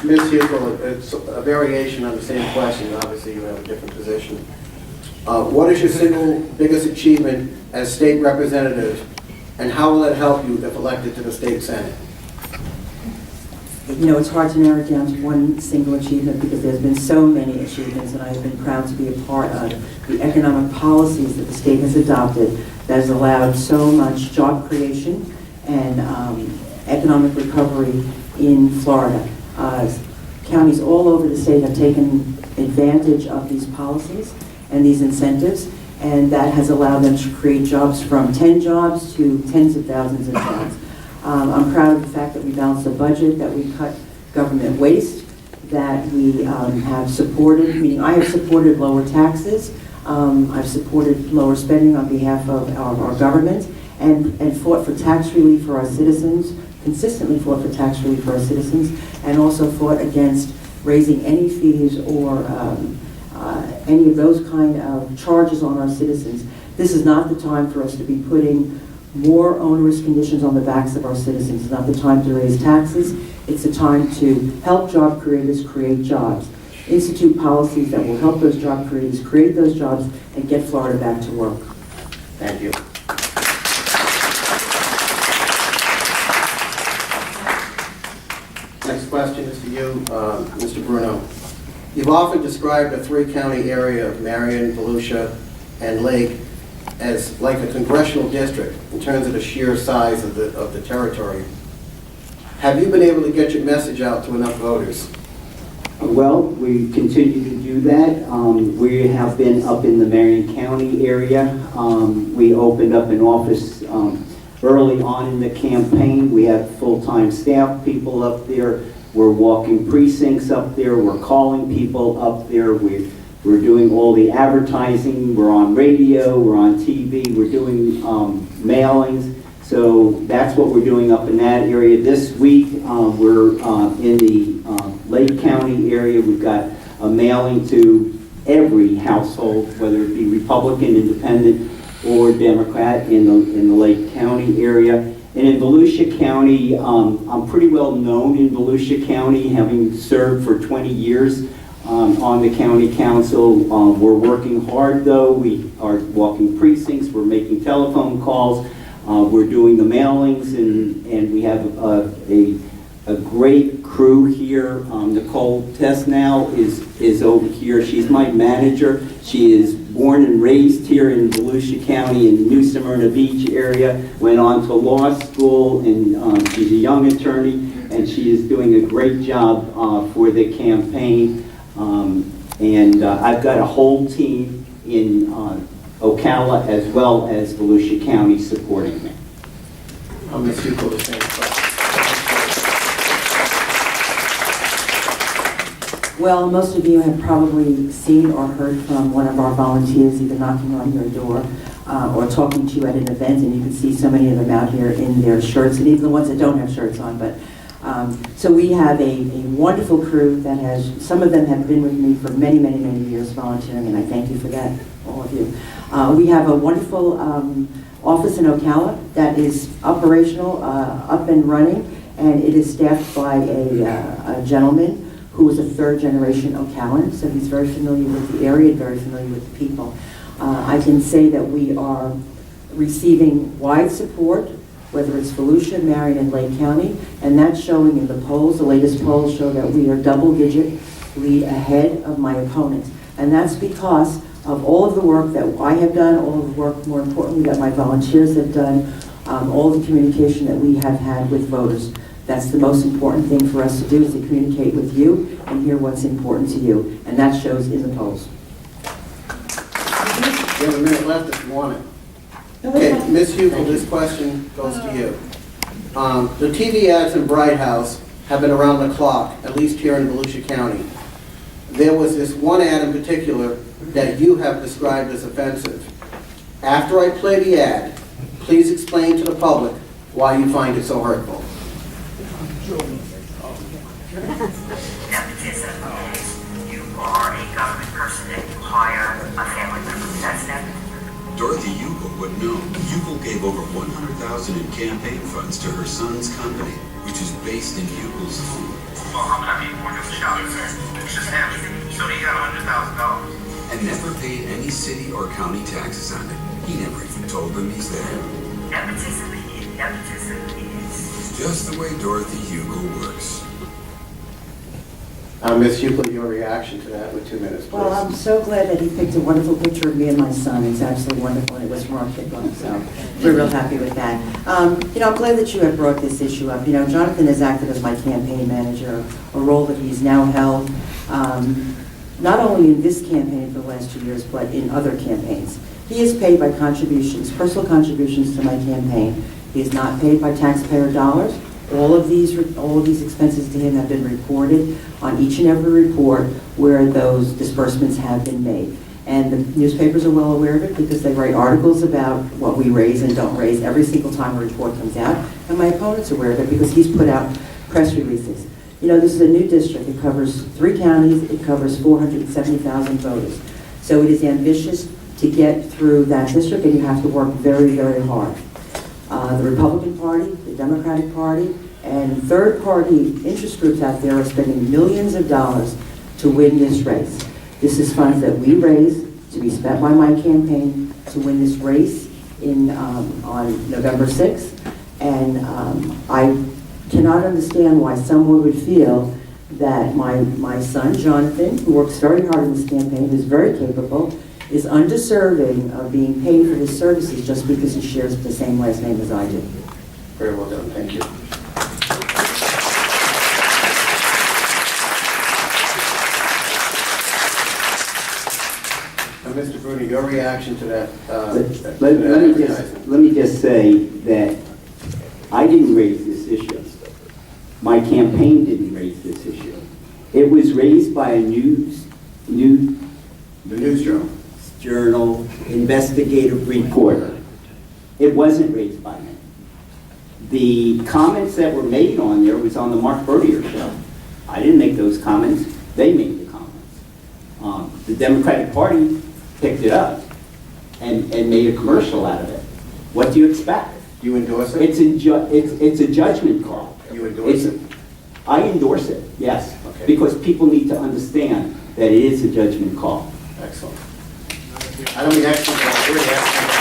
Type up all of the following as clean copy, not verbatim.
Ms. Hukill, it's a variation on the same question. Obviously, you have a different position. What is your single biggest achievement as state representative, and how will it help you if elected to the state senate? You know, it's hard to narrow it down to one single achievement because there's been so many achievements, and I've been proud to be a part of the economic policies that the state has adopted that has allowed so much job creation and economic recovery in Florida. Counties all over the state have taken advantage of these policies and these incentives, and that has allowed them to create jobs from 10 jobs to tens of thousands of jobs. I'm proud of the fact that we balanced the budget, that we cut government waste, that we have supported, meaning I have supported lower taxes, I've supported lower spending on behalf of our government, and fought for tax relief for our citizens, consistently fought for tax relief for our citizens, and also fought against raising any fees or any of those kind of charges on our citizens. This is not the time for us to be putting more onerous conditions on the backs of our citizens. It's not the time to raise taxes. It's the time to help job creators create jobs. Institute policies that will help those job creators create those jobs and get Florida back to work. Thank you. Next question is for you, Mr. Bruno. You've often described a three-county area of Marion, Volusia, and Lake as like a congressional district in terms of the sheer size of the territory. Have you been able to get your message out to enough voters? Well, we continue to do that. We have been up in the Marion County area. We opened up an office early on in the campaign. We have full-time staff people up there. We're walking precincts up there. We're calling people up there. We're doing all the advertising. We're on radio. We're on TV. We're doing mailings. So that's what we're doing up in that area. This week, we're in the Lake County area. We've got a mailing to every household, whether it be Republican, Independent, or Democrat in the Lake County area. And in Volusia County, I'm pretty well known in Volusia County, having served for 20 years on the county council. We're working hard though. We are walking precincts, we're making telephone calls, we're doing the mailings, and we have a great crew here. Nicole Tesnow is over here. She's my manager. She is born and raised here in Volusia County in New Smyrna Beach area, went on to law school, and she's a young attorney, and she is doing a great job for the campaign. I've got a whole team in Ocala as well as Volusia County supporting me. Ms. Hukill, the same question. Well, most of you have probably seen or heard from one of our volunteers either knocking on your door or talking to you at an event, and you can see so many of them out here in their shirts, and even the ones that don't have shirts on. But so we have a wonderful crew that has, some of them have been with me for many, many, many years volunteering, and I thank you for that, all of you. We have a wonderful office in Ocala that is operational, up and running, and it is staffed by a gentleman who is a third-generation Ocalan, so he's very familiar with the area and very familiar with the people. I can say that we are receiving wide support, whether it's Volusia, Marion, and Lake County, and that's showing in the polls. The latest polls show that we are double-digit lead ahead of my opponents, and that's because of all of the work that I have done, all of the work, more importantly, that my volunteers have done, all the communication that we have had with voters. That's the most important thing for us to do, is to communicate with you and hear what's important to you, and that shows in the polls. You have a minute left if you want it. Okay, Ms. Hukill, this question goes to you. The TV ads in Bright House have been around the clock, at least here in Volusia County. There was this one ad in particular that you have described as offensive. After I play the ad, please explain to the public why you find it so hurtful. Nepotism is you are a government person and you hire a family member. That's nepotism. Dorothy Hukill would know. Hukill gave over $100,000 in campaign funds to her son's company, which is based in Hukill's home. Well, how many people were just shot? It's just him. So he got $100,000. And never paid any city or county taxes on it. He never even told them he's there. Nepotism is. Just the way Dorothy Hukill works. Ms. Hukill, your reaction to that with 2 minutes, please. Well, I'm so glad that he picked a wonderful picture of me and my son. It's absolutely wonderful, and it was from our pickup, so we're real happy with that. I'm glad that you have brought this issue up. Jonathan has acted as my campaign manager, a role that he's now held, not only in this campaign for the last 2 years, but in other campaigns. He is paid by contributions, personal contributions to my campaign. He is not paid by taxpayer dollars. All of these expenses to him have been reported on each and every report where those disbursements have been made. And the newspapers are well aware of it because they write articles about what we raise and don't raise every single time a report comes out. And my opponent's aware of it because he's put out press releases. This is a new district. It covers 3 counties. It covers 470,000 voters. So it is ambitious to get through that district, and you have to work very, very hard. The Republican Party, the Democratic Party, and third-party interest groups out there are spending millions of dollars to win this race. This is funds that we raise to be spent by my campaign to win this race on November 6th. And I cannot understand why someone would feel that my son, Jonathan, who works very hard in this campaign, who's very capable, is undeserving of being paid for his services just because he shares the same last name as I do. Very well done, thank you. Mr. Bruno, your reaction to that? Let me just say that I didn't raise this issue. My campaign didn't raise this issue. It was raised by a news journal investigative reporter. It wasn't raised by me. The comments that were made on there was on the Mark Bertier show. I didn't make those comments. They made the comments. The Democratic Party picked it up and made a commercial out of it. What do you expect? Do you endorse it? It's a judgment call. You endorse it? I endorse it, yes. Okay. Because people need to understand that it is a judgment call. Excellent. I don't mean excellent, but really excellent.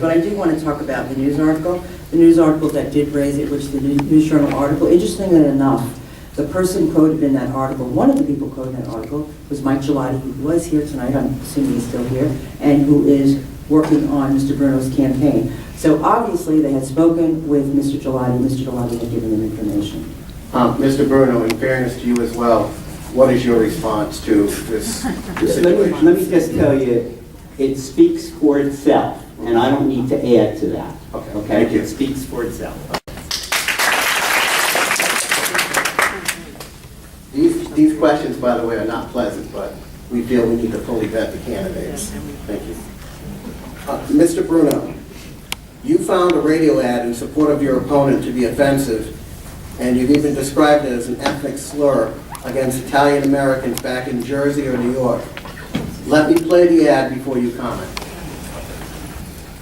But I do want to talk about the news article. The news article that did raise it, which is the News Journal article. Interestingly enough, the person quoted in that article, one of the people quoted in that article, was Mike Gelati, who was here tonight, I'm assuming he's still here, and who is working on Mr. Bruno's campaign. So obviously they had spoken with Mr. Gelati. Mr. Gelati had given them information. Mr. Bruno, in fairness to you as well, what is your response to this situation? Let me just tell you, it speaks for itself, and I don't need to add to that. Okay, thank you. It speaks for itself. These questions, by the way, are not pleasant, but we feel we need to fully vet the candidates. Thank you. Mr. Bruno, you found a radio ad in support of your opponent to be offensive, and you've even described it as an ethnic slur against Italian Americans back in Jersey or New York. Let me play the ad before you comment.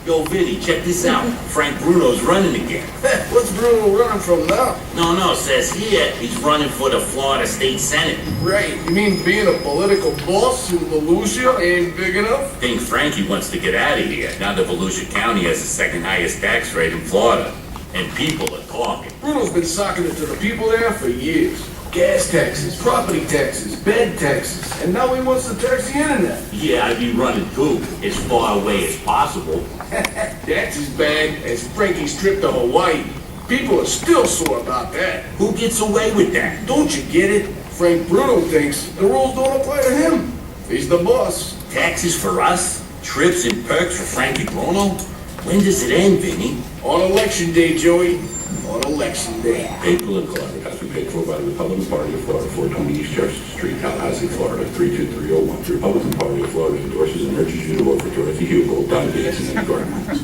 Yo, Vinny, check this out. Frank Bruno's running again. What's Bruno running from now? No, says here he's running for the Florida State Senate. Right, you mean being a political boss in Volusia ain't big enough? Think Frankie wants to get out of here now that Volusia County has the second highest tax rate in Florida. And people are talking. Bruno's been socking it to the people there for years. Gas taxes, property taxes, bed taxes, and now he wants to tax the internet. Yeah, I'd be running too, as far away as possible. That's as bad as Frankie's trip to Hawaii. People are still sore about that. Who gets away with that? Don't you get it? Frank Bruno thinks the rules don't apply to him. He's the boss. Taxes for us? Trips and perks for Frankie Bruno? When does it end, Vinny? On election day, Joey. On election day. April and Collaborative has been paid for by the Republican Party of Florida, 420 East Church Street, Tallahassee, Florida, 32301. The Republican Party of Florida endorses and urges you to vote for Dorothy Hukill, Don Gates, and Andy Gardner.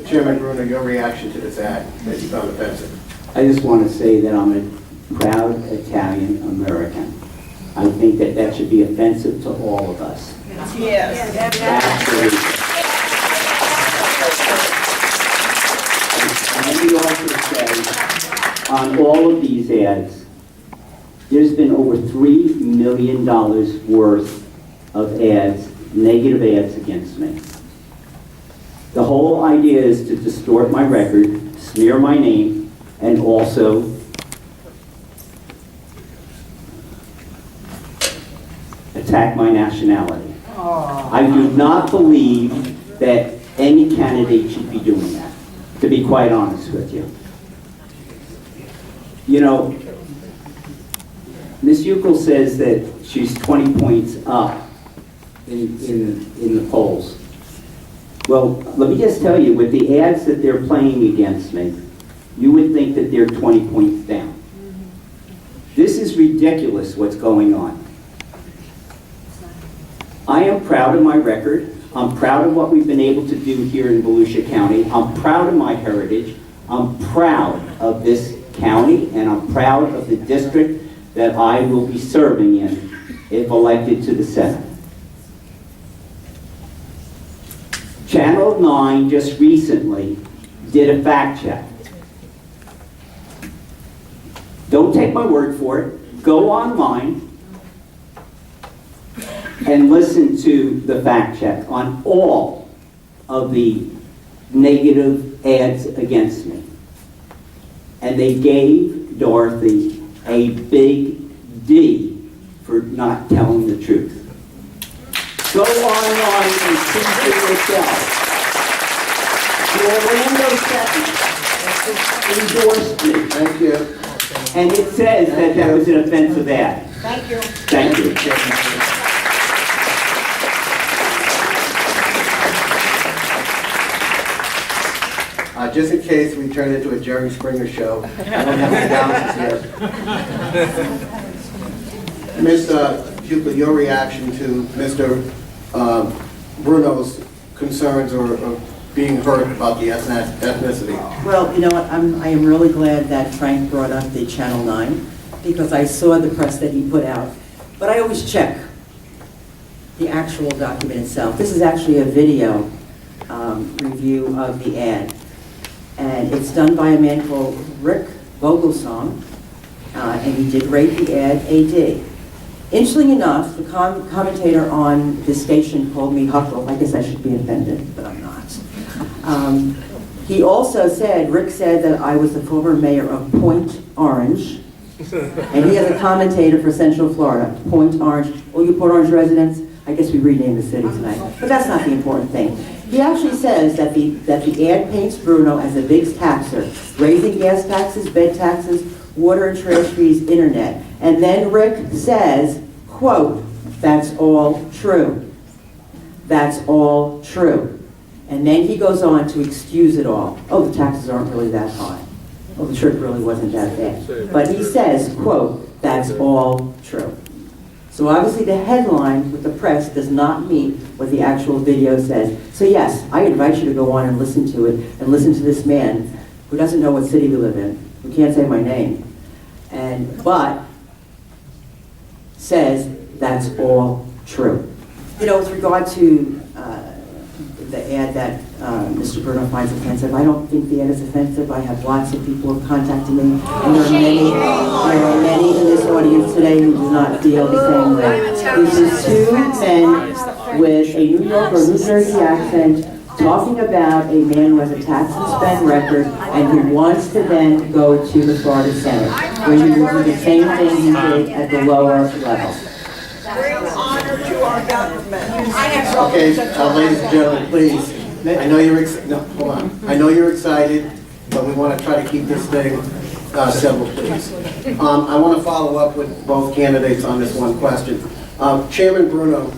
Chairman Bruno, your reaction to this ad that you found offensive? I just want to say that I'm a proud Italian American. I think that should be offensive to all of us. Yes. Absolutely. And let me also say, on all of these ads, there's been over $3 million worth of ads, negative ads against me. The whole idea is to distort my record, smear my name, and also attack my nationality. I do not believe that any candidate should be doing that, to be quite honest with you. You know, Ms. Hukill says that she's 20 points up in the polls. Well, let me just tell you, with the ads that they're playing against me, you would think that they're 20 points down. This is ridiculous what's going on. I am proud of my record. I'm proud of what we've been able to do here in Volusia County. I'm proud of my heritage. I'm proud of this county, and I'm proud of the district that I will be serving in if elected to the Senate. Channel 9 just recently did a fact check. Don't take my word for it. Go online and listen to the fact check on all of the negative ads against me. And they gave Dorothy a big D for not telling the truth. Go online and see for yourself. The Orlando Sentinel endorsed me. Thank you. And it says that that was an offensive ad. Thank you. Thank you. Just in case we turn into a Jerry Springer show, I don't have the balances here. Ms. Hukill, your reaction to Mr. Bruno's concerns or being heard about the ethnicity? Well, you know what, I am really glad that Frank brought up the Channel 9, because I saw the press that he put out. But I always check the actual document itself. This is actually a video review of the ad. And it's done by a man called Rick Vogelsong, and he did rate the ad a D. Interestingly enough, the commentator on this station called me Huckle. I guess I should be offended, but I'm not. He also said, Rick said that I was the former mayor of Point Orange, and he is a commentator for Central Florida. Point Orange. All you Port Orange residents, I guess we renamed the city tonight, but that's not the important thing. He actually says that the ad paints Bruno as a big taxer, raising gas taxes, bed taxes, water and trash fees, internet. And then Rick says, quote, "That's all true. That's all true." And then he goes on to excuse it all. Oh, the taxes aren't really that high. Oh, the trip really wasn't that bad. But he says, quote, "That's all true." So obviously the headline with the press does not meet what the actual video says. So yes, I invite you to go on and listen to it, and listen to this man who doesn't know what city we live in, who can't say my name, but says that's all true. You know, with regard to the ad that Mr. Bruno finds offensive, I don't think the ad is offensive. I have lots of people who have contacted me, and there are many in this audience today who do not feel the same way. This is two men with a New York or New Jersey accent talking about a man who has a tax and spend record and who wants to then go to the Florida Senate, where he will do the same thing he did at the lower level. Bring honor to our government. Okay, ladies and gentlemen, please. I know you're hold on. I know you're excited, but we want to try to keep this thing civil, please. I want to follow up with both candidates on this one question. Chairman Bruno,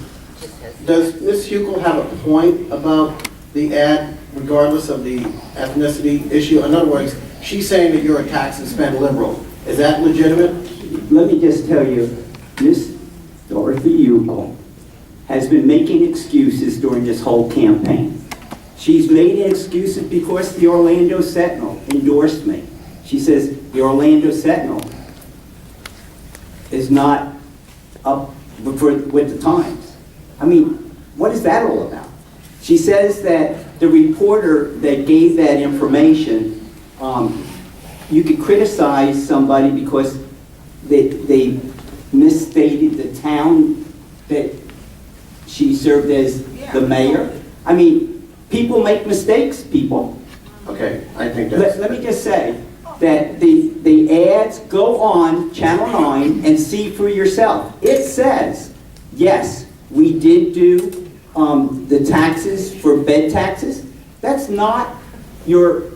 does Ms. Hukill have a point about the ad, regardless of the ethnicity issue? In other words, she's saying that you're a tax and spend liberal. Is that legitimate? Let me just tell you, Ms. Dorothy Hukill has been making excuses during this whole campaign. She's made excuses because the Orlando Sentinel endorsed me. She says the Orlando Sentinel is not up with the times. I mean, what is that all about? She says that the reporter that gave that information you could criticize somebody because they misstated the town that she served as the mayor. I mean, people make mistakes, people. Okay, I think that's... Let me just say that the ads, go on Channel 9 and see for yourself. It says, yes, we did do the taxes for bed taxes. That's not your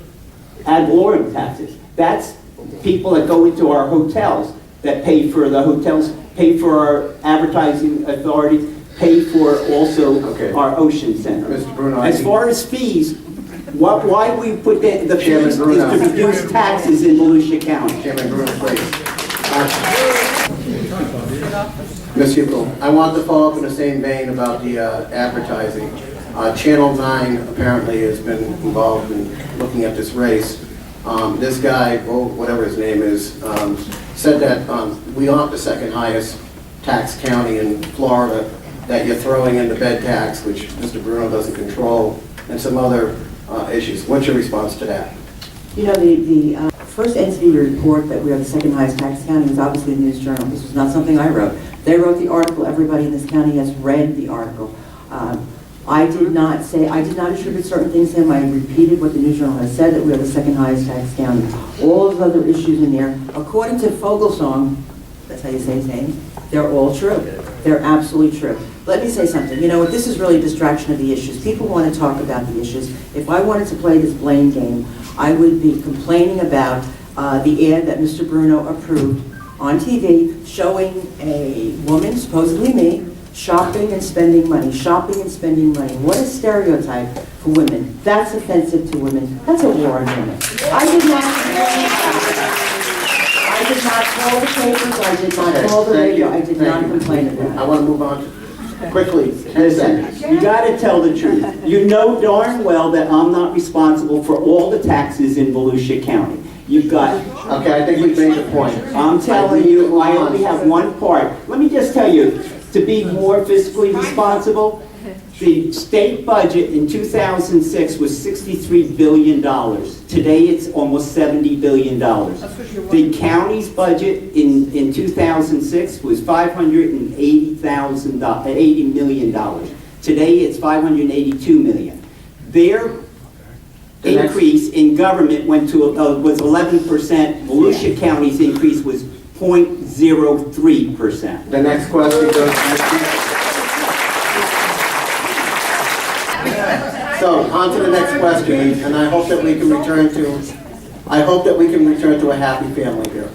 ad valorem taxes. That's people that go into our hotels, that pay for the hotels, pay for our advertising authority, pay for also our ocean center. Mr. Bruno, As far as fees, why we put the Chairman fees is Bruno. to reduce taxes in Volusia County. Chairman Bruno, please. Ms. Hukill, I want to follow up in the same vein about the advertising. Channel 9 apparently has been involved in looking at this race. This guy, whatever his name is, said that we aren't the second highest tax county in Florida, that you're throwing in the bed tax, which Mr. Bruno doesn't control, and some other issues. What's your response to that? You know, the first entity to report that we are the second highest tax county was obviously the News Journal. This was not something I wrote. They wrote the article. Everybody in this county has read the article. I did not attribute certain things to him. I repeated what the News Journal has said, that we are the second highest tax county. All of the other issues in there, according to Fogelsong, that's how you say his name, they're all true. They're absolutely true. Let me say something. You know, this is really a distraction of the issues. People want to talk about the issues. If I wanted to play this blame game, I would be complaining about the ad that Mr. Bruno approved on TV showing a woman, supposedly me, shopping and spending money, shopping and spending money. What a stereotype for women. That's offensive to women. That's a war on women. I did not call the papers, I did not call the radio, I did not complain about it. I want to move on quickly. 10 seconds. You got to tell the truth. You know darn well that I'm not responsible for all the taxes in Volusia County. You've got... Okay, I think we've made the point. I'm telling you, I only have one part. Let me just tell you, to be more fiscally responsible, the state budget in 2006 was $63 billion. Today it's almost $70 billion. The county's budget in 2006 was $580 million. Today it's $582 million. Their increase in government was 11%. Volusia County's increase was 0.03%. The next question goes to So, on to the next question, and I hope that we can return to a happy family here.